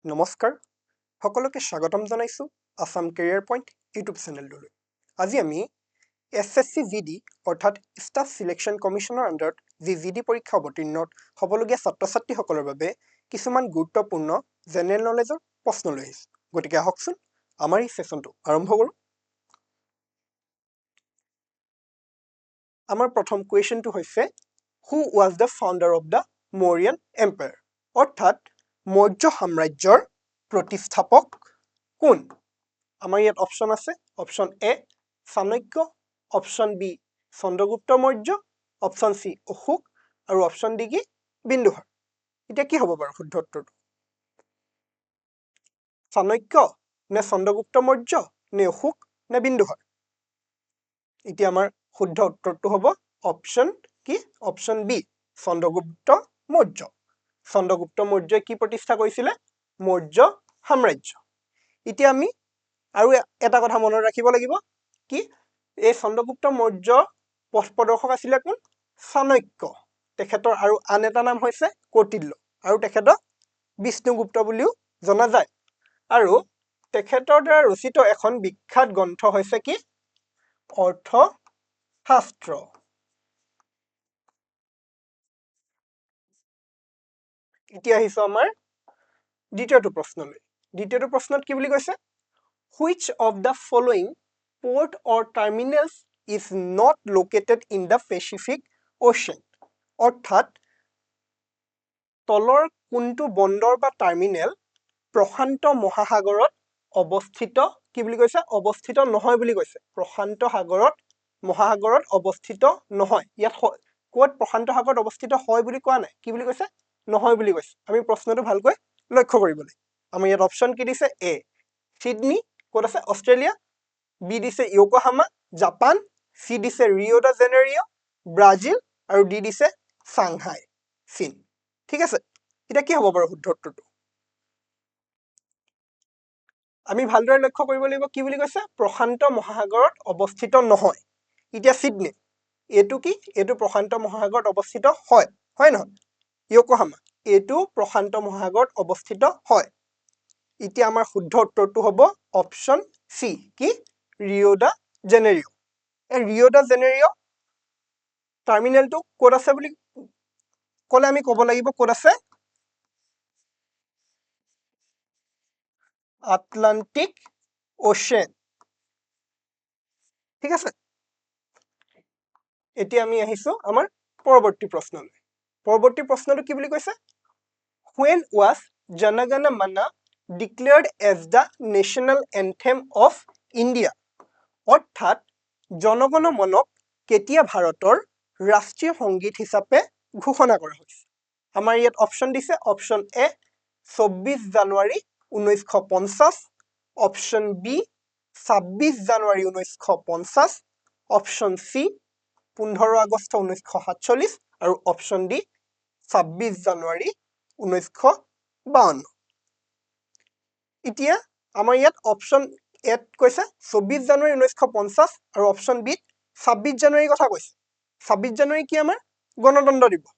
নমস্কাৰ সকলোকে স্বাগতম জনাইছো আসাম কেৰিয়াৰ পইণ্ট ইউটিউব চেনেলটোলৈ আজি আমি এছএছচি জিডি অৰ্থাৎ ষ্টাফ সিলেকশ্যন কমিশ্যনৰ আণ্ডাৰত যি জিডি পৰীক্ষা অৱতীৰ্ণ হ'বলগীয়া ছাত্ৰ ছাত্ৰীসকলৰ বাবে কিছুমান গুৰুত্বপূৰ্ণ জেনেৰেল নলেজৰ প্ৰশ্ন লৈ আহিছো গতিকে আহকচোন আমাৰ এই সেশনটো আৰম্ভ কৰোঁ আমাৰ প্ৰথম কুৱেশ্যনটো হৈছে who was the founder of the Mauryan empire অৰ্থাৎ মৌৰ্য সাম্ৰাজ্যৰ প্ৰতিষ্ঠাপক কোন আমাৰ ইয়াত অপশ্যন আছে option A Chanakya option B Chandragupta Maurya option C Ashoka আৰু অপশ্যন ডি কি বিন্দুসাৰ এতিয়া কি হ'ব বাৰু শুদ্ধ উত্তৰটো চাণক্য নে চন্দ্ৰগুপ্ত মৌৰ্য নে অশোক নে বিন্দুসাৰ এতিয়া আমাৰ শুদ্ধ উত্তৰটো হ'ব অপশ্যন কি অপশ্যন বি চন্দ্ৰগুপ্ত মৌৰ্য চন্দ্ৰগুপ্ত মৌৰ্যই কি প্ৰতিষ্ঠা কৰিছিলে মৌৰ্য সাম্ৰাজ্য এতিয়া আমি আৰু এটা কথা মনত ৰাখিব লাগিব কি এই চন্দ্ৰগুপ্ত মৌৰ্য পথ প্ৰদৰ্শক আছিলে কোন চাণক্য তেখেতৰ আৰু আন এটা নাম হৈছে কৌটিল্য আৰু তেখেতক বিষ্ণুগুপ্ত বুলিও জনা যায় আৰু তেখেতৰ দ্বাৰা ৰচিত এখন বিখ্যাত গ্ৰন্থ হৈছে কি অৰ্থশাস্ত্ৰ এতিয়া আহিছো আমাৰ দ্বিতীয়টো প্ৰশ্নলৈ দ্বিতীয়টো প্ৰশ্নত কি বুলি কৈছে which of the following port or terminals is not located in the Pacific Ocean অৰ্থাৎ তলৰ কোনটো বন্দৰ বা টাৰ্মিনেল প্ৰশান্ত মহাসাগৰত অৱস্থিত কি বুলি কৈছে অৱস্থিত নহয় বুলি কৈছে প্ৰশান্ত মহাসাগৰত অৱস্থিত নহয় ইয়াত কোত প্ৰশান্ত সাগৰত অৱস্থিত হয় বুলি কোৱা নাই কি বুলি কৈছে নহয় বুলি কৈছে আমি প্ৰশ্নটো ভালকৈ লক্ষ্য কৰিব লাগিব আমাৰ ইয়াত অপশ্যন কি দিছে এ সিডনী কোত আছে অষ্ট্ৰেলিয়া বি দিছে ইয়োকোহামা জাপান সি দিছে ৰিঅ' ডা জেনেৰিঅ ব্ৰাজিল আৰু ডি দিছে চাংহাই চীন ঠিক আছে এটা কি হ'ব বাৰু শুদ্ধ উত্তৰটো আমি ভালদৰে লক্ষ্য কৰিব লাগিব কি বুলি কৈছে প্ৰশান্ত মহাসাগৰত অৱস্থিত নহয় এতিয়া সিডনী এটো কি এটো প্ৰশান্ত মহাসাগৰত অৱস্থিত হয় নহয় ইয়োকোহামা এটো প্ৰশান্ত মহাসাগৰত অৱস্থিত হয় এতিয়া আমাৰ শুদ্ধ উত্তৰটো হ'ব অপশ্যন সি কি ৰিঅ' ডা জেনেৰিঅ এই ৰিঅ' ডা জেনেৰিঅ টাৰ্মিনেলটো ক'ত আছে বুলি ক'লে আমি ক'ব লাগিব ক'ত আছে আটলান্টিক ওশেন ঠিক আছে এতিয়া আমি আহিছো আমাৰ পৰৱৰ্তী প্ৰশ্নলৈ পৰৱৰ্তী প্ৰশ্নটো কি বুলি কৈছে when was Jana Gana Mana declared as the national anthem of India অৰ্থাৎ জনগণ মনক কেতিয়া ভাৰতৰ ৰাষ্ট্ৰীয় সংগীত হিচাপে ঘোষণা কৰা হৈছে আমাৰ ইয়াত অপশ্যন দিছে অপশ্যন এ 24 জানুৱাৰী 1950 অপশ্যন বি 26 জানুৱাৰী 1950 অপশ্যন সি 15 আগষ্ট 1947 আৰু অপশ্যন ডি 26 জানুৱাৰী 1952 এতিয়া আমাৰ ইয়াত অপশ্যন এত কৈছে 24 জানুৱাৰী 1950 আৰু অপশ্যন বি 26 জানুৱাৰী কথা কৈছে 26 জানুৱাৰী কি আমাৰ গণতন্ত্ৰ দিৱস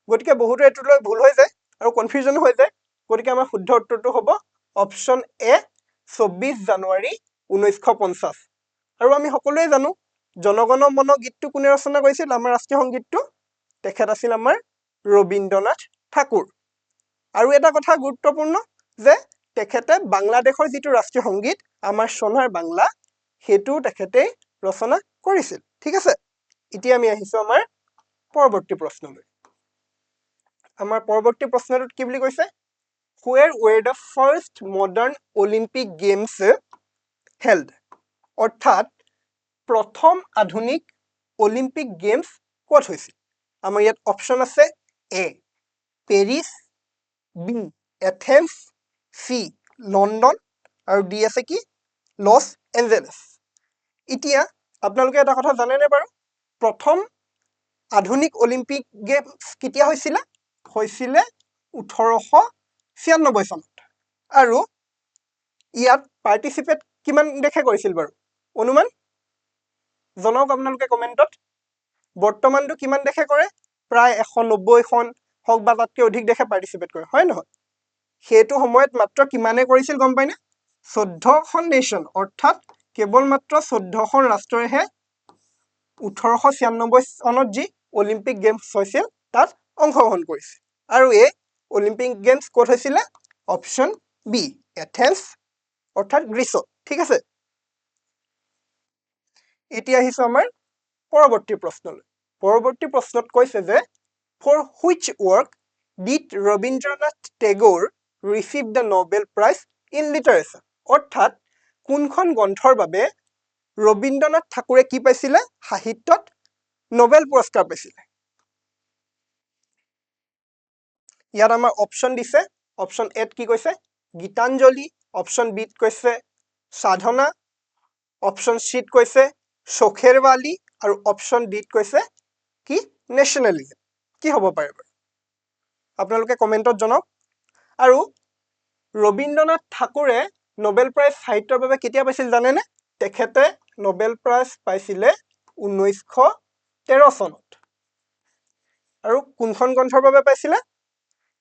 গতিকে বহুতো এটোলৈ ভুল হৈ যায় আৰু কনফিউজন হৈ যায় গতিকে আমাৰ শুদ্ধ উত্তৰটো হ'ব অপশ্যন এ 24 জানুৱাৰী 1950 আৰু আমি সকলোৱে জানো জনগণ মন গীতটো কোনে ৰচনা কৰিছিল আমাৰ ৰাষ্ট্ৰীয় সংগীতটো তেখেত আছিল আমাৰ ৰবীন্দ্ৰনাথ ঠাকুৰ আৰু এটা কথা গুৰুত্বপূৰ্ণ যে তেখেতে বাংলাদেশৰ যিটো ৰাষ্ট্ৰীয় সংগীত আমাৰ সোনাৰ বাংলা হেতু তেখেতে ৰচনা কৰিছিল ঠিক আছে এতিয়া আমি আহিছো আমাৰ পৰৱৰ্তী প্ৰশ্নলৈ আমাৰ পৰৱৰ্তী প্ৰশ্নটোত কি বুলি কৈছে where were the first modern Olympic games held অৰ্থাৎ প্ৰথম আধুনিক অলিম্পিক গেমছ ক'ত হৈছিল আমাৰ ইয়াত অপশ্যন আছে এ পেৰিছ বি এথেন্স সি লণ্ডন আৰু ডি আছে কি লছ এঞ্জেলেছ এতিয়া আপোনালোকে এটা কথা জানেনে বাৰু প্ৰথম আধুনিক অলিম্পিক গেমছ কেতিয়া হৈছিলে 1896 চনত আৰু ইয়াত পাৰ্টিসিপেট কিমান দেশে কৰিছিল বাৰু অনুমান জনাওক আপোনালোকে কমেন্টত বৰ্তমানটো কিমান দেশে কৰে প্ৰায় 190খন হক বা তাতকৈ অধিক দেশে পাৰ্টিসিপেট কৰে হয় নহয় সেইটো সময়ত মাত্ৰ কিমানে কৰিছিল গম পাইনে 14খন নেশ্যন অৰ্থাৎ কেৱল মাত্ৰ 14খন ৰাষ্ট্ৰইহে 1896 চনত যি অলিম্পিক গেমছ হৈছিল তাত অংশগ্ৰহণ কৰিছিল আৰু এই অলিম্পিক গেমছ ক'ত হৈছিলে অপশ্যন বি এথেন্স অৰ্থাৎ গ্ৰীচত ঠিক আছে এতিয়া আহিছো আমাৰ পৰৱৰ্তী প্ৰশ্নলৈ পৰৱৰ্তী প্ৰশ্নত কৈছে যে for which work did Rabindranath Tagore receive the Nobel prize in literature অৰ্থাৎ কোনখন গ্ৰন্থৰ বাবে ৰবীন্দ্ৰনাথ ঠাকুৰে কি পাইছিলে সাহিত্যত নোবেল পুৰস্কাৰ পাইছিলে ইয়াত আমাৰ অপশ্যন দিছে অপশ্যন এত কি কৈছে গীতাঞ্জলি অপশ্যন বিত কৈছে সাধনা অপশ্যন চিত কৈছে চখেৰৱালী আৰু অপশ্যন ডিত কৈছে কি নেশ্যনেলিজম কি হ'ব পাৰে বাৰু আপোনালোকে কমেণ্টত জনাওক আৰু ৰবীন্দ্ৰনাথ ঠাকুৰে নোবেল প্ৰাইজ সাহিত্যৰ বাবে কেতিয়া পাইছিল জানেনে তেখেতে নোবেল প্ৰাইজ পাইছিলে 1913 চনত আৰু কোনখন গ্ৰন্থৰ বাবে পাইছিলে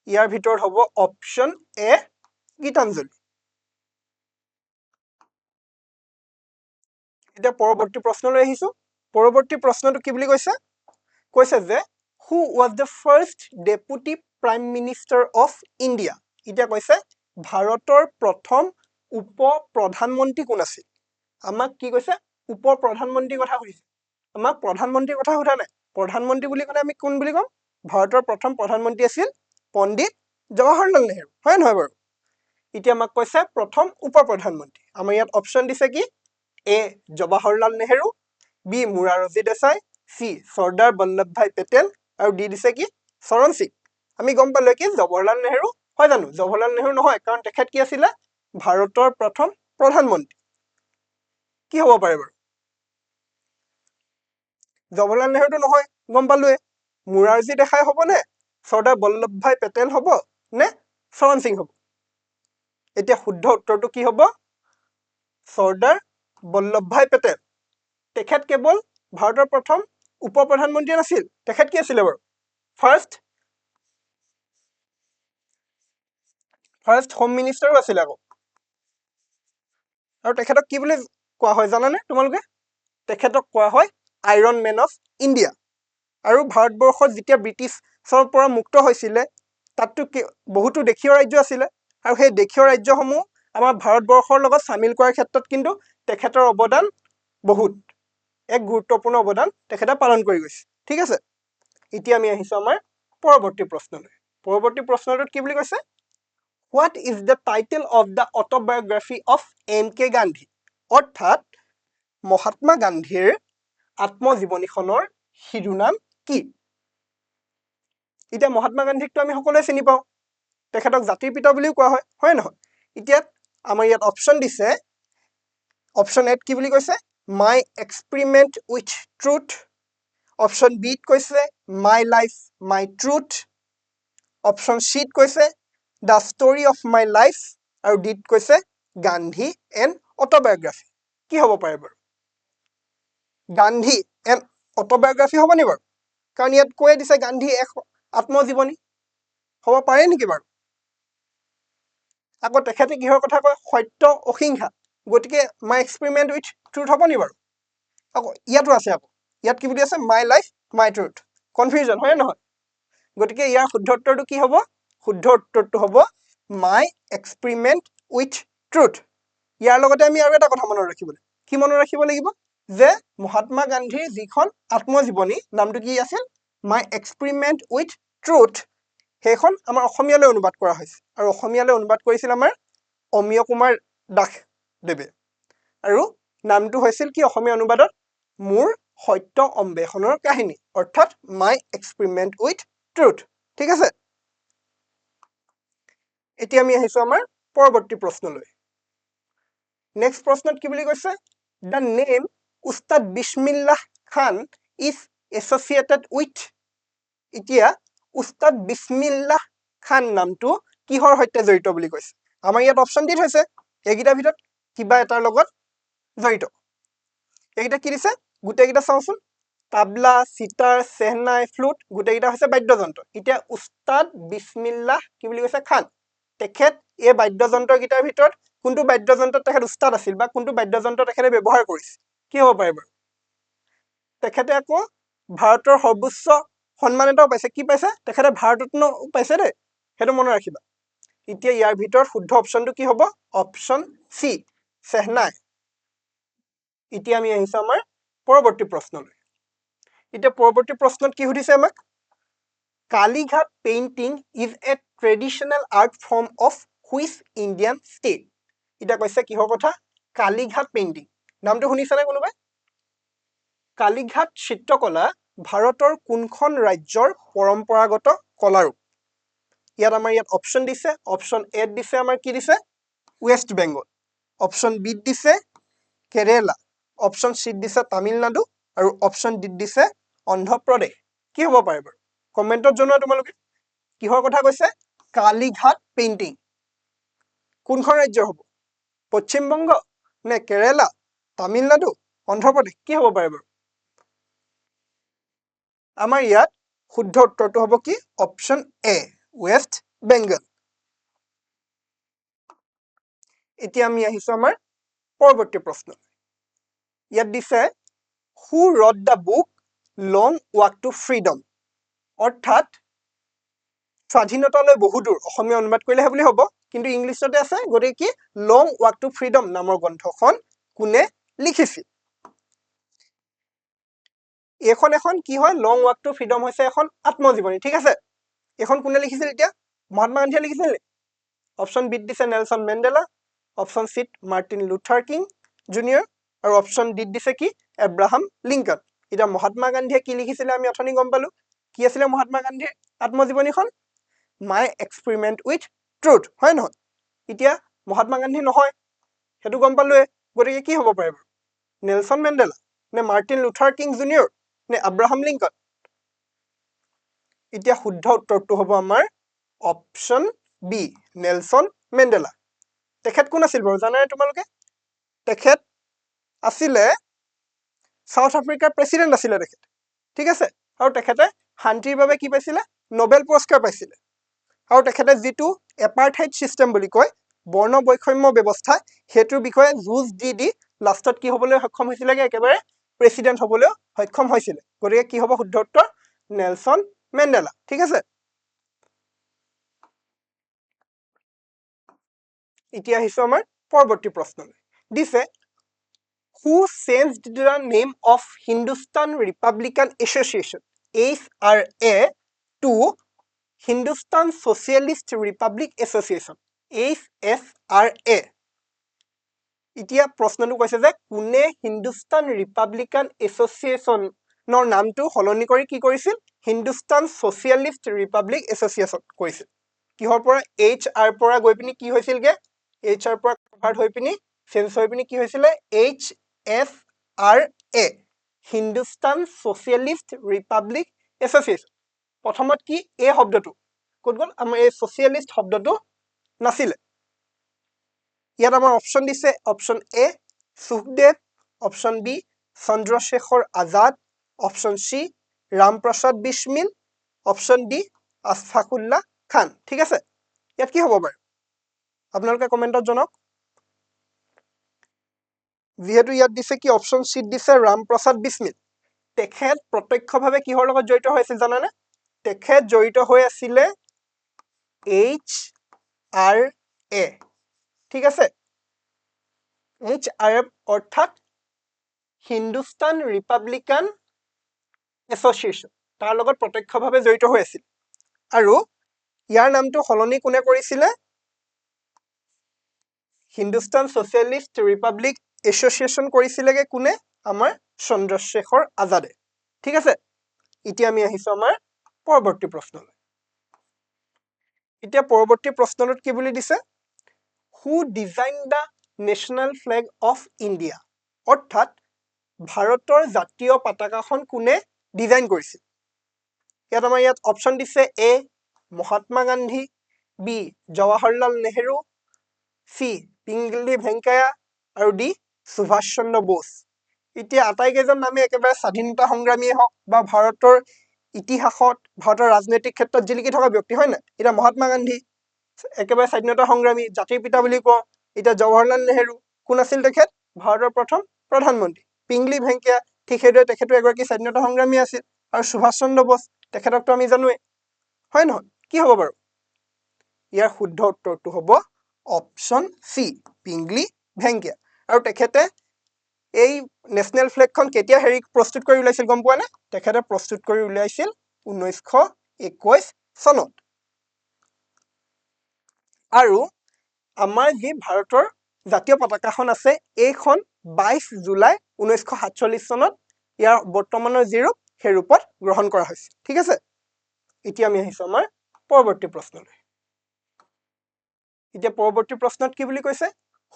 ইয়াৰ ভিতৰত হ'ব অপশ্যন এ গীতাঞ্জলি এতিয়া পৰৱৰ্তী প্ৰশ্নলৈ আহিছো পৰৱৰ্তী প্ৰশ্নটো কি বুলি কৈছে কৈছে যে হু was the first deputy prime minister of India এতিয়া কৈছে ভাৰতৰ প্ৰথম উপ প্ৰধানমন্ত্ৰী কোন আছিল আমাক কি কৈছে উপ প্ৰধানমন্ত্ৰীৰ কথা কৈছে আমাক প্ৰধানমন্ত্ৰীৰ কথা সোধা নাই প্ৰধানমন্ত্ৰী বুলি ক'লে আমি কোন বুলি ক'ম ভাৰতৰ প্ৰথম প্ৰধানমন্ত্ৰী আছিল পণ্ডিত জৱাহৰলাল নেহৰু হয় নহয় বাৰু এতিয়া আমাক কৈছে প্ৰথম উপ প্ৰধানমন্ত্ৰী আমাৰ ইয়াত অপশ্যন দিছে কি এ জৱাহৰলাল নেহৰু বি মোৰাৰজী দেশাই চি চৰ্দাৰ বল্লভভাই পেটেল আৰু ডি দিছে কি চৰণ সিং আমি গম পালো কি জৱাহৰলাল নেহৰু হয় জানো জৱাহৰলাল নেহৰু নহয় কাৰণ তেখেত কি আছিলে ভাৰতৰ প্ৰথম প্ৰধানমন্ত্ৰী কি হ'ব পাৰে বাৰু জৱাহৰলাল নেহৰুটো নহয় গম পালোৱে মোৰাৰজী দেশাই হ'ব নে চৰ্দাৰ বল্লভভাই পেটেল হ'ব নে চৰণ সিং হ'ব এতিয়া শুদ্ধ উত্তৰটো কি হ'ব চৰ্দাৰ বল্লভভাই পেটেল তেখেত কেৱল ভাৰতৰ প্ৰথম উপ প্ৰধানমন্ত্ৰী নাছিল তেখেত কি আছিলে বাৰু ফাৰ্ষ্ট হোম মিনিষ্টাৰো আছিলে আকৌ আৰু তেখেতক কি বুলি কোৱা হয় জানানে তোমালোকে তেখেতক কোৱা হয় আইৰন মেন অফ ইণ্ডিয়া আৰু ভাৰতবৰ্ষত যেতিয়া ব্ৰিটিছৰ পৰা মুক্ত হৈছিলে তাততো বহুতো দেশীয় ৰাজ্য আছিলে আৰু সেই দেশীয় ৰাজ্যসমূহ আমাৰ ভাৰতবৰ্ষৰ লগত সামিল কৰাৰ ক্ষেত্ৰত কিন্তু তেখেতৰ অৱদান বহুত এক গুৰুত্বপূৰ্ণ অৱদান তেখেতে পালন কৰি গৈছে ঠিক আছে এতিয়া আমি আহিছো আমাৰ পৰৱৰ্তী প্ৰশ্নলৈ পৰৱৰ্তী প্ৰশ্নটোত কি বুলি কৈছে what is the title of the autobiography of M.K. Gandhi অৰ্থাৎ মহাত্মা গান্ধীৰ আত্মজীৱনীখনৰ শিৰোনাম কি এতিয়া মহাত্মা গান্ধীকতো আমি সকলোৱে চিনি পাওঁ তেখেতক জাতিৰ পিতা বুলিও কোৱা হয় হয় নহয় এতিয়া আমাৰ ইয়াত অপশ্যন দিছে অপশ্যন এত কি বুলি কৈছে মাই এক্সপেৰিমেণ্ট উইথ ট্ৰুথ অপশ্যন বিত কৈছে my life my truth option চিত কৈছে the story of my life আৰু ডিত কৈছে গান্ধী এণ্ড অট'বায়োগ্ৰাফি কি হ'ব পাৰে বাৰু গান্ধী এণ্ড অট'বায়োগ্ৰাফি হ'ব নি বাৰু কাৰণ ইয়াত কৈয়ে দিছে গান্ধী এক আত্মজীৱনী হ'ব পাৰে নেকি বাৰু আকৌ তেখেতে কিহৰ কথা কয় সত্য অহিংসা গতিকে মাই এক্সপেৰিমেণ্ট উইথ ট্ৰুথ হ'ব নি বাৰু আকৌ ইয়াতো আছে আকৌ ইয়াত কি বুলি আছে my life my truth confusion হয় নহয় গতিকে ইয়াৰ শুদ্ধ উত্তৰটো কি হ'ব শুদ্ধ উত্তৰটো হ'ব মাই এক্সপেৰিমেণ্ট উইথ ট্ৰুথ ইয়াৰ লগতে আমি আৰু এটা কথা মনত ৰাখিব লাগিব কি মনত ৰাখিব লাগিব যে মহাত্মা গান্ধীৰ যিখন আত্মজীৱনী নামটো কি আছিল মাই এক্সপেৰিমেণ্ট উইথ ট্ৰুথ সেইখন আমাৰ অসমীয়ালৈ অনুবাদ কৰা হৈছে আৰু অসমীয়ালৈ অনুবাদ কৰিছিল আমাৰ অমীয় কুমাৰ দাসদেৱে আৰু নামটো হৈছিল কি অসমীয়া অনুবাদত মোৰ সত্য অন্বেষণৰ কাহিনী অৰ্থাৎ মাই এক্সপেৰিমেণ্ট উইথ ট্ৰুথ ঠিক আছে এতিয়া আমি আহিছো আমাৰ পৰৱৰ্তী প্ৰশ্নলৈ নেক্সট প্ৰশ্নত কি বুলি কৈছে দ্য নেম উস্তাদ বিছমিল্লাহ খান ইজ এছ'চিয়েটেড উইথ এতিয়া উস্তাদ বিছমিল্লাহ খান নামটো কিহৰ সৈতে জড়িত বুলি কৈছে আমাৰ ইয়াত অপশ্যন দি থৈছে এইকেইটাৰ ভিতৰত কিবা এটাৰ লগত জড়িত এইকেইটা কি দিছে গোটেইকেইটা চাওঁচোন তাবলা চিটাৰ চেহনাই ফ্লুট গোটেইকেইটা হৈছে বাদ্যযন্ত্ৰ এতিয়া উস্তাদ বিছমিল্লাহ কি বুলি কৈছে খান তেখেত এই বাদ্যযন্ত্ৰকেইটাৰ ভিতৰত কোনটো বাদ্যযন্ত্ৰত তেখেত উস্তাদ আছিল বা কোনটো বাদ্যযন্ত্ৰ তেখেতে ব্যৱহাৰ কৰিছিল কি হ'ব পাৰে বাৰু তেখেতে আকৌ ভাৰতৰ সৰ্বোচ্চ সন্মান এটাও পাইছে কি পাইছে তেখেতে ভাৰতৰত্ন পাইছে দেই সেইটো মনত ৰাখিবা এতিয়া ইয়াৰ ভিতৰত শুদ্ধ অপচনটো কি হ'ব অপচন সি সেহনাই এতিয়া আমি আহিছো আমাৰ পৰৱৰ্তী প্ৰশ্নলৈ এতিয়া পৰৱৰ্তী প্ৰশ্নত কি সুধিছে আমাক Kalighat painting is a traditional art form of which Indian state এটা কৈছে কিহৰ কথা কালীঘাট পেইন্টিং নামটো শুনিছানে কোনোবাই কালীঘাট চিত্ৰকলা ভাৰতৰ কোনখন ৰাজ্যৰ পৰম্পৰাগত কলাৰূপ ইয়াত আমাৰ ইয়াত অপচন দিছে অপচন এ দিছে আমাৰ কি দিছে ওয়েস্ট বেংগল অপচন বি দিছে কেৰেলা অপচন সি দিছে তামিলনাডু আৰু অপচন ডি দিছে অন্ধ্ৰপ্ৰদেশ কি হ'ব পাৰে বাৰু কমেন্টত জনোৱা তোমালোকে কিহৰ কথা কৈছে কালীঘাট পেইন্টিং কোনখন ৰাজ্যৰ হ'ব পশ্চিম বংগ নে কেৰেলা তামিলনাডু অন্ধ্ৰপ্ৰদেশ কি হ'ব পাৰে বাৰু আমাৰ ইয়াত শুদ্ধ উত্তৰটো হ'ব কি অপচন এ ওয়েস্ট বেংগল এতিয়া আমি আহিছো আমাৰ পৰৱৰ্তী প্ৰশ্ন ইয়াত দিছে who wrote the book long walk to freedom অৰ্থাৎ স্বাধীনতালৈ বহুদূৰ অসমীয়া অনুবাদ কৰিলেহে বুলি হ'ব কিন্তু ইংলিছতে আছে গতিকে কি লং ৱাক টু ফ্ৰীডম নামৰ গ্ৰন্থখন কোনে লিখিছিল এখন এখন কি হয় লং ৱাক টু ফ্ৰীডম হৈছে এখন আত্মজীৱনী ঠিক আছে এখন কোনে লিখিছিল এতিয়া মহাত্মা গান্ধীয়ে লিখিছিল অপচন বি দিছে Nelson Mandela option C Martin Luther King Junior আৰু অপচন ডি দিছে কি এব্ৰাহাম লিংকন এতিয়া মহাত্মা গান্ধীয়ে কি লিখিছিলে আমি অথনি গম পালো কি আছিলে মহাত্মা গান্ধীৰ আত্মজীৱনীখন মাই এক্সপেৰিমেণ্ট উইথ ট্ৰুথ হয় নহয় এতিয়া মহাত্মা গান্ধী নহয় সেইটো গম পালোৱে গতিকে কি হ'ব পাৰে বাৰু নেলছন মেণ্ডেলা নে মাৰ্টিন লুথাৰ কিং জুনিয়ৰ নে আব্ৰাহাম লিংকন এতিয়া শুদ্ধ উত্তৰটো হ'ব আমাৰ অপচন বি নেলছন মেণ্ডেলা তেখেত কোন আছিল বাৰু জানানে তোমালোকে তেখেত আছিলে সাউথ আফ্ৰিকাৰ প্ৰেচিডেণ্ট আছিলে তেখেত ঠিক আছে আৰু তেখেতে শান্তিৰ বাবে কি পাইছিলে নোবেল পুৰস্কাৰ পাইছিলে আৰু তেখেতে যিটো এপাৰ্থাইড চিষ্টেম বুলি কয় বৰ্ণ বৈষম্য ব্যৱস্থা হেতুৰ বিষয়ে যুঁজ দি লাষ্টত কি হ'বলৈ সক্ষম হৈছিলেগে একেবাৰে প্ৰেচিডেণ্ট হ'বলৈ সক্ষম হৈছিলে গতিকে কি হ'ব শুদ্ধ উত্তৰ নেলছন মেণ্ডেলা ঠিক আছে এতিয়া আহিছো আমাৰ পৰৱৰ্তী প্ৰশ্নলৈ দিছে who changed the name of Hindustan Republican Association HRA to Hindustan Socialist Republic Association HSRA এতিয়া প্ৰশ্নটো কৈছে যে কোনে হিন্দুস্তান ৰিপাব্লিকান এছ'চিয়েশ্যনৰ নামটো সলনি কৰি কি কৰিছিল হিন্দুস্তান ছ'চিয়েলিষ্ট ৰিপাব্লিক এছ'চিয়েশ্যন কৰিছিল কিহৰ পৰা HR পৰা গৈ পিনি কি হৈছিলগে HR পৰা কনভাৰ্ট হৈ পিনি চেঞ্জ হৈ পিনি কি হৈছিলে HSRA Hindustan socialist Republic association প্ৰথমত কি এই শব্দটো ক'ত গ'ল আমাৰ এই ছ'চিয়েলিষ্ট শব্দটো নাছিলে ইয়াত আমাৰ অপচন দিছে option A Sukhdev option B Chandrashekhar Azad option C Ramprasad Bismil option D Ashfaqulla Khan ঠিক আছে ইয়াত কি হ'ব বাৰু আপোনালোকে কমেণ্টত জনাওক যিহেতু ইয়াত দিছে কি অপচন চি দিছে ৰামপ্ৰসাদ বিছমিল তেখেত প্ৰত্যক্ষভাৱে কিহৰ লগত জড়িত হৈছিল জানানে তেখেত জড়িত হৈ আছিলে HRA ঠিক আছে HRA অৰ্থাৎ হিন্দুস্তান ৰিপাব্লিকান এছ'চিয়েশ্যন তাৰ লগত প্ৰত্যক্ষভাৱে জড়িত হৈ আছিল আৰু ইয়াৰ নামটো সলনি কোনে কৰিছিলে হিন্দুস্তান ছ'চিয়েলিষ্ট ৰিপাব্লিক এছ'চিয়েশ্যন কৰিছিলেগে কোনে আমাৰ চন্দ্ৰশেখৰ আজাদে ঠিক আছে এতিয়া আমি আহিছো আমাৰ পৰৱৰ্তী প্ৰশ্নলৈ এতিয়া পৰৱৰ্তী প্ৰশ্নটোত কি বুলি দিছে হু design the national flag off India অৰ্থাৎ ভাৰতৰ জাতীয় পতাকাখন কোনে ডিজাইন কৰিছিল ইয়াত আমাৰ ইয়াত অপচন দিছে এ মহাত্মা গান্ধী বি জৱাহৰলাল নেহেৰু চি পিংগলি ভেংকায়া আৰু ডি সুভাষ চন্দ্ৰ বোস এতিয়া আটাইকেইজন নামে একেবাৰে স্বাধীনতা সংগ্ৰামীয়ে হওক বা ভাৰতৰ ইতিহাসত ভাৰতৰ ৰাজনৈতিক ক্ষেত্ৰত জিলিকি থকা ব্যক্তি হয় নাই এতিয়া মহাত্মা গান্ধী একেবাৰে স্বাধীনতা সংগ্ৰামী জাতিৰ পিতা বুলি কওঁ এতিয়া জৱাহৰলাল নেহেৰু কোন আছিল তেখেত ভাৰতৰ প্ৰথম প্ৰধানমন্ত্ৰী পিংগলি ভেংকীয়া ঠিক সেইদৰে তেখেতো এগৰাকী স্বাধীনতা সংগ্ৰামী আছিল আৰু সুভাষ চন্দ্ৰ বোস তেখেতকতো আমি জানোৱেই হয় নহয় কি হ'ব বাৰু ইয়াৰ শুদ্ধ উত্তৰটো হ'ব অপশ্যন চি পিংগলি ভেংকীয়া আৰু তেখেতে এই নেশ্যনেল ফ্লেগখন কেতিয়া প্ৰস্তুত কৰি উলিয়াইছিল গম পোৱা নে তেখেতে প্ৰস্তুত কৰি উলিয়াইছিল 1921 চনত আৰু আমাৰ যি ভাৰতৰ জাতীয় পতাকাখন আছে এইখন 22 জুলাই 1947 চনত ইয়াৰ বৰ্তমানৰ যি ৰূপ সেই ৰূপত গ্ৰহণ কৰা হৈছে ঠিক আছে এতিয়া আমি আহিছো আমাৰ পৰৱৰ্তী প্ৰশ্নলৈ এতিয়া পৰৱৰ্তী প্ৰশ্নত কি বুলি কৈছে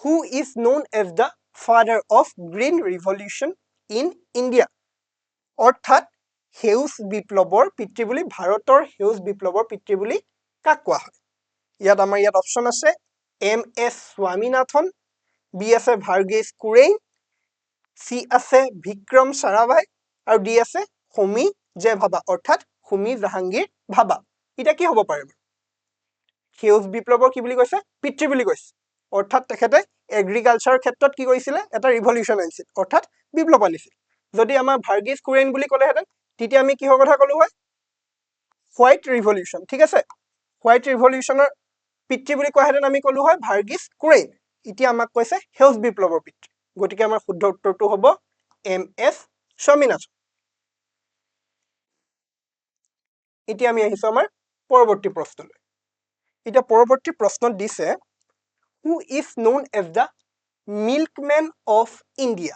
who is known as the father of green revolution in India অৰ্থাৎ সেউজ বিপ্লৱৰ পিতৃ বুলি ভাৰতৰ সেউজ বিপ্লৱৰ পিতৃ বুলি কাক কোৱা হয় ইয়াত আমাৰ ইয়াত অপশ্যন আছে MS স্বামীনাথন বি আছে ভাৰ্গেছ কুৰেইন চি আছে বিক্ৰম সাৰাভাই আৰু ডি আছে হোমী জে ভাবা অৰ্থাৎ হোমী জাহাংগীৰ ভাবা এতিয়া কি হ'ব পাৰে সেউজ বিপ্লৱৰ কি বুলি কৈছে পিতৃ বুলি কৈছে অৰ্থাৎ তেখেতে এগ্ৰিকালচাৰৰ ক্ষেত্ৰত কি কৰিছিলে এটা ৰিভলিউশ্যন আনিছিল অৰ্থাৎ বিপ্লৱ আনিছিল যদি আমাৰ ভাৰ্গেছ কুৰেইন বুলি ক'লেহেঁতেন তেতিয়া আমি কিহৰ কথা ক'লো হয় হোৱাইট ৰিভলিউশ্যন ঠিক আছে হোৱাইট ৰিভলিউশ্যনৰ পিতৃ বুলি কোৱাহেঁতেন আমি ক'লো হয় ভাৰ্গেছ কুৰেইন এতিয়া আমাক কৈছে সেউজ বিপ্লৱৰ পিতৃ গতিকে আমাৰ শুদ্ধ উত্তৰটো হ'ব MS স্বামীনাথন এতিয়া আমি আহিছো আমাৰ পৰৱৰ্তী প্ৰশ্নলৈ এতিয়া পৰৱৰ্তী প্ৰশ্নত দিছে who is known as the milkman of India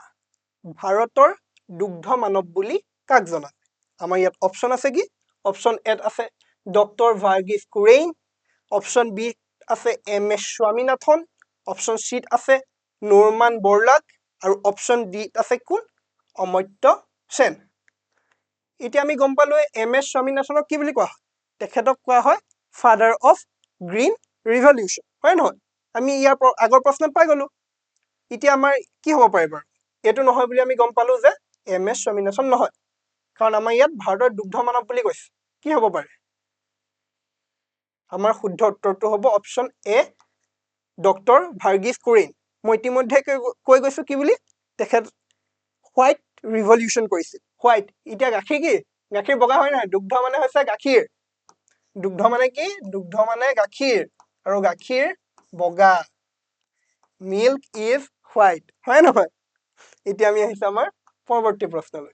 ভাৰতৰ দুগ্ধ মানৱ বুলি কাক জনা আমাৰ ইয়াত অপশ্যন আছে কি অপশ্যন এত আছে doctor Verghese Kurien option B আছে MS স্বামীনাথন অপশ্যন চিত আছে নৰমান বৰলাক আৰু অপশ্যন ডি আছে কোন অমৰ্ত্য সেন এতিয়া আমি গম পালো MS স্বামীনাথনক কি বুলি কোৱা হয় তেখেতক কোৱা হয় ফাদাৰ অফ গ্ৰীণ ৰিভলিউশ্যন হয় নহয় আমি ইয়াৰ আগৰ প্ৰশ্নত পাই গলো এতিয়া আমাৰ কি হ'ব পাৰে বাৰু এইটো নহয় বুলি আমি গম পালো যে MS স্বামীনাথন নহয় কাৰণ আমাৰ ইয়াত ভাৰতৰ দুগ্ধ মানৱ বুলি কৈছে কি হ'ব পাৰে আমাৰ শুদ্ধ উত্তৰটো হ'ব option A doctor Verghese Kurien মই ইতিমধ্যে কৈ গৈছো কি বুলি তেখেত হোৱাইট ৰিভলিউশ্যন কৰিছিল হোৱাইট এতিয়া গাখীৰ কি গাখীৰ বগা হয় নহয় দুগ্ধ মানে হৈছে গাখীৰ দুগ্ধ মানে কি দুগ্ধ মানে গাখীৰ আৰু গাখীৰ বগা মিল্ক ইজ হোৱাইট হয় নহয় এতিয়া আমি আহিছো আমাৰ পৰৱৰ্তী প্ৰশ্নলৈ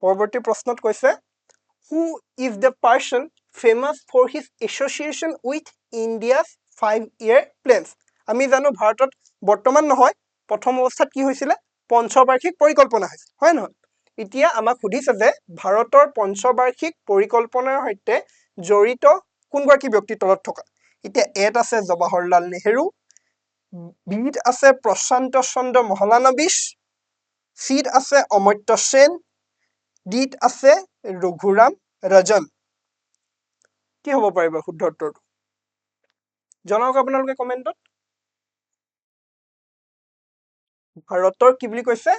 পৰৱৰ্তী প্ৰশ্নত কৈছে who is the person famous for his association with India's 5-year plans আমি জানো ভাৰতত বৰ্তমান নহয় প্ৰথম অৱস্থাত কি হৈছিলে পঞ্চবাৰ্ষিক পৰিকল্পনা হৈছিল হয় নহয় এতিয়া আমাক সুধিছে যে ভাৰতৰ পঞ্চবাৰ্ষিক পৰিকল্পনাৰ সৈতে জড়িত কোনগৰাকী ব্যক্তিৰ তলত থকা এতিয়া এত আছে জৱাহৰলাল নেহেৰু বিত আছে প্ৰশান্ত চন্দ্ৰ মহলানবিছ চিত আছে অমৰ্ত্য সেন ডিত আছে ৰঘুৰাম ৰাজন কি হ'ব পাৰিব শুদ্ধ উত্তৰটো জনাওক আপোনালোকে কমেণ্টত ভাৰতৰ কি বুলি কৈছে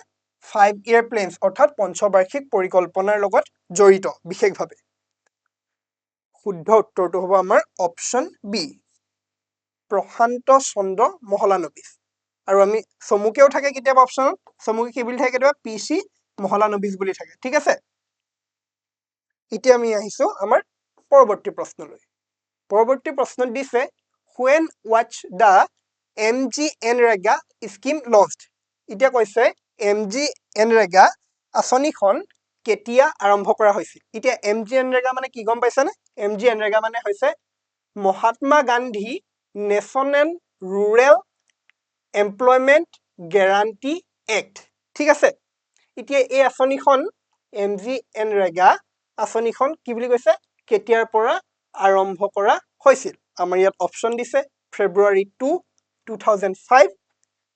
5-year প্লেনছ অৰ্থাৎ পঞ্চবাৰ্ষিক পৰিকল্পনাৰ লগত জড়িত বিশেষভাৱে শুদ্ধ উত্তৰটো হ'ব আমাৰ অপশ্যন বি প্ৰশান্ত চন্দ্ৰ মহলানবিছ আৰু আমি চমুকেও থাকে কেতিয়াবা অপশ্যনত চমুকে কি বুলি থাকে কেতিয়াবা PC মহলানবিছ বুলি থাকে ঠিক আছে এতিয়া আমি আহিছো আমাৰ পৰৱৰ্তী প্ৰশ্নলৈ পৰৱৰ্তী প্ৰশ্নত দিছে when watch the MGNREGA scheme launched এতিয়া কৈছে MGNREGA আঁচনিখন কেতিয়া আৰম্ভ কৰা হৈছিল এতিয়া MGNREGA মানে কি গম পাইছানে MGNREGA মানে হৈছে Mahatma Gandhi national rural employment guarantee act ঠিক আছে এতিয়া এই আঁচনিখন MGNREGA আঁচনিখন কি বুলি কৈছে কেতিয়াৰ পৰা আৰম্ভ কৰা হৈছিল আমাৰ ইয়াত অপশ্যন দিছে February 2, 2005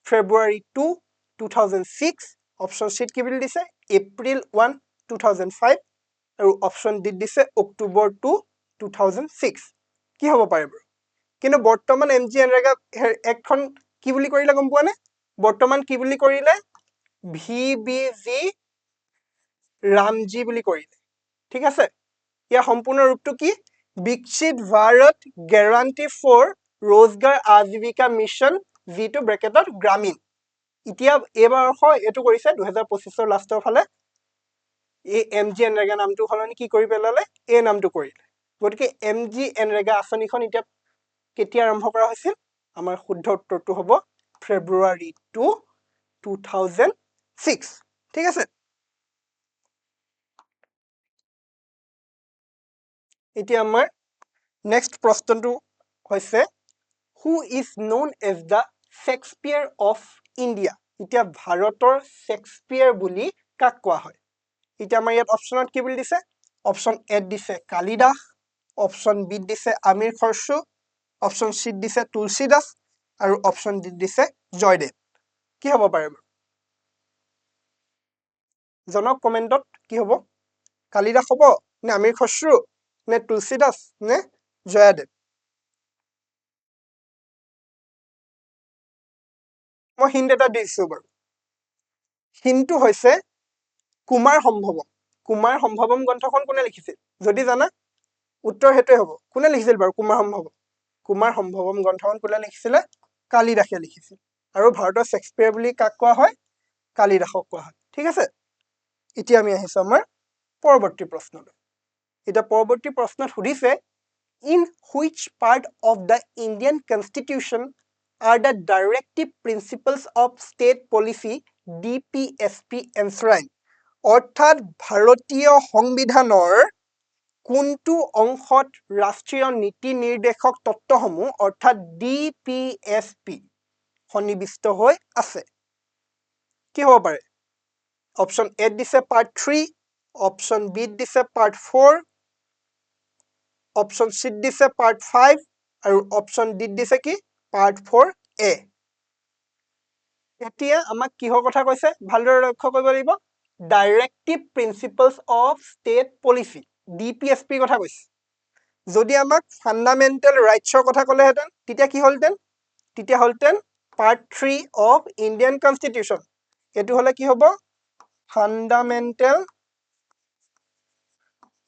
February 2, 2006 অপশ্যন চিত কি বুলি দিছে April 1, 2005 আৰু অপশ্যন ডি দিছে October 2, 2006 কি হ'ব পাৰে বাৰু কিন্তু বৰ্তমান MGNREGA এক্টখন কি বুলি কৰিলে গম পোৱা নে বৰ্তমান কি বুলি কৰিলে VBG ৰামজি বুলি কৰিলে ঠিক আছে ইয়াৰ সম্পূৰ্ণ ৰূপটো কি বিকশিত ভাৰত গ্যাৰান্টি ফৰ रोजगार आजीविका মিছন যিটো ব্ৰেকেটত গ্ৰামীণ এতিয়া এইবাৰ এইটো কৰিছে 2025 লাষ্টৰ ফালে এই MG এনৰেগা নামটো হলনি কি কৰি পেলালে এই নামটো কৰিলে গতিকে MG এনৰেগা আঁচনিখন এতিয়া কেতিয়া আৰম্ভ কৰা হৈছিল আমাৰ শুদ্ধ উত্তৰটো হ'ব ফেব্ৰুৱাৰী 2 2006 ঠিক আছে এতিয়া আমাৰ নেক্সট প্ৰশ্নটো হৈছে who is known as the Shakespeare of India এতিয়া ভাৰতৰ শেক্সপিয়াৰ বুলি কাক কোৱা হয় এতিয়া আমাৰ ইয়াত অপচনত কি বুলি দিছে অপচন এ দিছে কালিদাস অপচন বি দিছে আমিৰ খৰচু অপচন সি দিছে তুলসীদাস আৰু অপচন ডি দিছে জয়দেৱ কি হ'ব পাৰে জনক কমেন্টত কি হ'ব কালিদাস হ'ব নে আমিৰ খসৰু নে তুলসীদাস নে জয়দেৱ মই হিন্ট এটা দিছো বাৰু হিন্টটো হৈছে কুমাৰ সম্ভৱম গ্ৰন্থখন কোনে লিখিছিল যদি জানা উত্তৰ হেতুৱে হ'ব কোনে লিখিছিল বাৰু কুমাৰ সম্ভৱম গ্ৰন্থখন কোনে লিখিছিলে কালিদাসে লিখিছিল আৰু ভাৰতৰ শেক্সপিয়াৰ বুলি কাক কোৱা হয় কালিদাসক কোৱা হয় ঠিক আছে এতিয়া আমি আহিছো আমাৰ পৰৱৰ্তী প্ৰশ্নলৈ এটা পৰৱৰ্তী প্ৰশ্নত সুধিছে in which part of the Indian Constitution are the directive principles of state policy DPSP enshrined অৰ্থাৎ ভাৰতীয় সংবিধানৰ কোনটো অংশত ৰাষ্ট্ৰীয় নীতি নিৰ্দেশক তত্ত্বসমূহ অৰ্থাৎ DPSP সন্নিবিষ্ট হৈ আছে কি হ'ব পাৰে অপচন এ দিছে পাৰ্ট 3 অপচন বি দিছে পাৰ্ট 4 অপচন সি দিছে পাৰ্ট 5 আৰু অপচন ডি দিছে কি পাৰ্ট 4A এতিয়া আমাক কিহৰ কথা কৈছে ভালদৰে লক্ষ্য কৰিব লাগিব directive principles of state policy DPSP কথা কৈছে যদি আমাক ফান্ডামেন্টাল ৰাইটছৰ কথা ক'লেহেঁতেন তেতিয়া কি হ'লহেঁতেন তেতিয়া হ'লহেঁতেন পাৰ্ট 3 অফ ইণ্ডিয়ান কনষ্টিটিউশ্যন এইটো হ'লে কি হ'ব ফান্ডামেন্টাল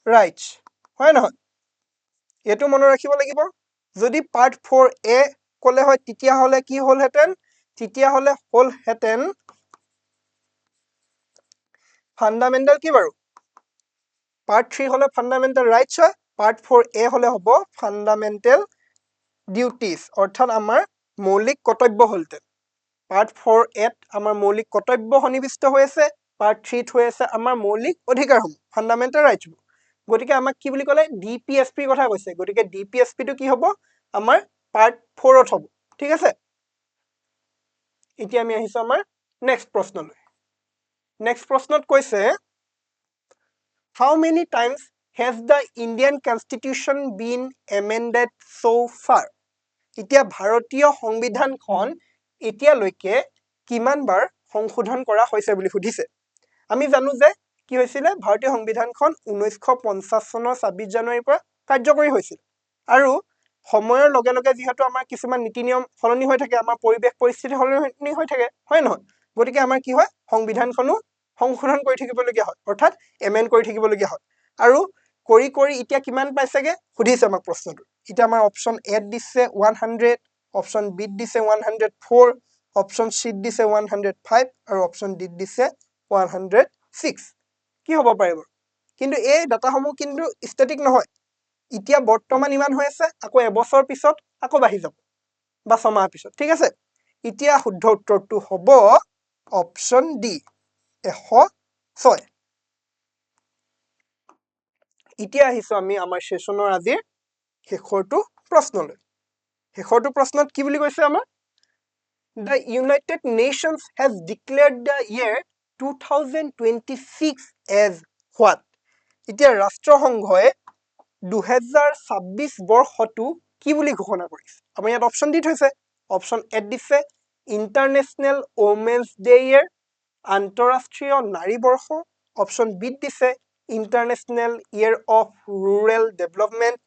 ৰাইটছ হয় নহয় এইটো মনত ৰাখিব লাগিব যদি পাৰ্ট 4A ক'লে হয় তেতিয়া হ'লে কি হ'লহেঁতেন তেতিয়া হ'লে হ'লহেঁতেন ফান্ডামেন্টাল কি বাৰু পাৰ্ট 3 হ'লে ফান্ডামেন্টাল ৰাইটছ হয় পাৰ্ট 4A হ'লে হ'ব ফান্ডামেন্টাল ডিউটিজ অৰ্থাৎ আমাৰ মৌলিক কৰ্তব্য হ'লহেঁতেন পাৰ্ট 4A আমাৰ মৌলিক কৰ্তব্য সন্নিবিষ্ট হৈ আছে পাৰ্ট 3 হৈ আছে আমাৰ মৌলিক অধিকাৰসমূহ ফান্ডামেন্টাল ৰাইটছবোৰ গতিকে আমাক কি বুলি ক'লে DPSP কথা কৈছে গতিকে DPSP টো কি হ'ব আমাৰ পাৰ্ট 4ত হ'ব ঠিক আছে এতিয়া আমি আহিছো আমাৰ নেক্সট প্ৰশ্নলৈ নেক্সট প্ৰশ্নত কৈছে how many times has the Indian Constitution been amended so far এতিয়া ভাৰতীয় সংবিধানখন এতিয়ালৈকে কিমান বাৰ সংশোধন কৰা হৈছে বুলি সুধিছে আমি জানো যে কি হৈছিলে ভাৰতীয় সংবিধানখন 1950 চনৰ 26 জানুৱাৰীৰ পৰা কাৰ্যকৰী হৈছিল আৰু সময়ৰ লগে লগে যেহেতু আমাৰ কিছুমান নীতি নিয়ম সলনি হৈ থাকে আমাৰ পৰিবেশ পৰিস্থিতি সলনি হৈ থাকে হয় নহয় গতিকে আমাৰ কি হয় সংবিধানখনো সংশোধন কৰি থাকিবলগীয়া হয় অৰ্থাৎ এমেন্ড কৰি থাকিবলগীয়া হয় আৰু কৰি এতিয়া কিমান পাইছেগে সুধিছে আমাক প্ৰশ্নটো এতিয়া আমাৰ অপচন এ দিছে 100 অপচন বি দিছে 104 অপচন সি দিছে 105 আৰু অপচন ডি দিছে 106 কি হ'ব পাৰে বাৰু কিন্তু এই ডাটাসমূহ কিন্তু ষ্টেটিক নহয় এতিয়া বৰ্তমান ইমান হৈ আছে আকৌ এবছৰ পিছত আকৌ বাঢ়ি যাব বা ছমাহ পিছত ঠিক আছে এতিয়া শুদ্ধ উত্তৰটো হ'ব অপচন ডি 106 এতিয়া আহিছো আমি আমাৰ সেশনৰ আজিৰ শেষৰটো প্ৰশ্নলৈ শেষৰটো প্ৰশ্নত কি বুলি কৈছে আমাৰ The United Nations has declared the year 2026 as what এতিয়া ৰাষ্ট্ৰসংঘই 2026 বৰ্ষটো কি বুলি ঘোষণা কৰিছে আমাৰ ইয়াত অপচন দি থৈছে অপচন এ দিছে ইন্টাৰনেশনেল ওমেন্স ডে ইয়াৰ আন্তঃৰাষ্ট্ৰীয় নাৰী বৰ্ষ অপচন বি দিছে ইন্টাৰনেশনেল ইয়াৰ অফ ৰুৰেল ডেভেলপমেন্ট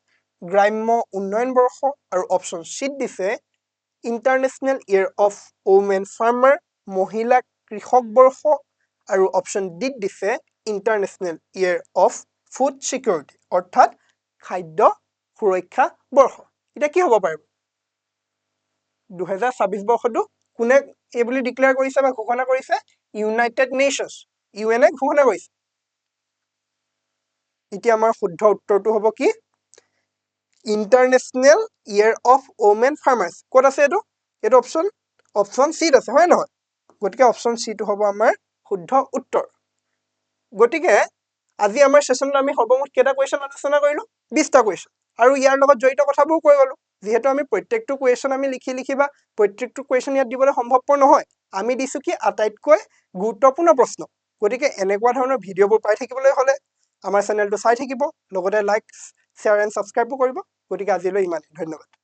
গ্ৰাম্য উন্নয়ন বৰ্ষ আৰু অপচন সি দিছে ইন্টাৰনেশনেল ইয়াৰ অফ ওমেন ফাৰ্মাৰ মহিলা কৃষক বৰ্ষ আৰু অপচন ডি দিছে ইন্টাৰনেশনেল ইয়াৰ অফ ফুড সিকিউৰিটি অৰ্থাৎ খাদ্য সুৰক্ষা বৰ্ষ এতিয়া কি হ'ব পাৰে 2026 বৰ্ষটো কোনে এই বুলি ডিক্লেয়াৰ কৰিছে বা ঘোষণা কৰিছে ইউনাইটেড নেশ্যনছ ইউএনএ ঘোষণা কৰিছে এতিয়া আমাৰ শুদ্ধ উত্তৰটো হ'ব কি international year of women farmers ক'ত আছে এইটো অপশ্যন চিত আছে হয় নহয় গতিকে অপশ্যন চিটো হ'ব আমাৰ শুদ্ধ উত্তৰ গতিকে আজি আমাৰ সেশনত আমি সৰ্বমুঠ কেইটা কুৱেশ্যন আলোচনা কৰিলো 20টা কুৱেশ্যন আৰু ইয়াৰ লগত জড়িত কথাবোৰ কৈ গলো যেহেতু আমি প্ৰত্যেকটো কুৱেশ্যন আমি লিখি বা প্ৰত্যেকটো কুৱেশ্যন ইয়াত দিবলৈ সম্ভৱপৰ নহয় আমি দিছো কি আটাইতকৈ গুৰুত্বপূৰ্ণ প্ৰশ্ন গতিকে এনেকুৱা ধৰণৰ ভিডিঅ'বোৰ পাই থাকিবলৈ হলে আমাৰ চেনেলটো চাই থাকিব লগতে লাইক শ্বেয়াৰ এণ্ড ছাবস্ক্ৰাইবো কৰিব গতিকে আজিলৈ ইমানেই ধন্যবাদ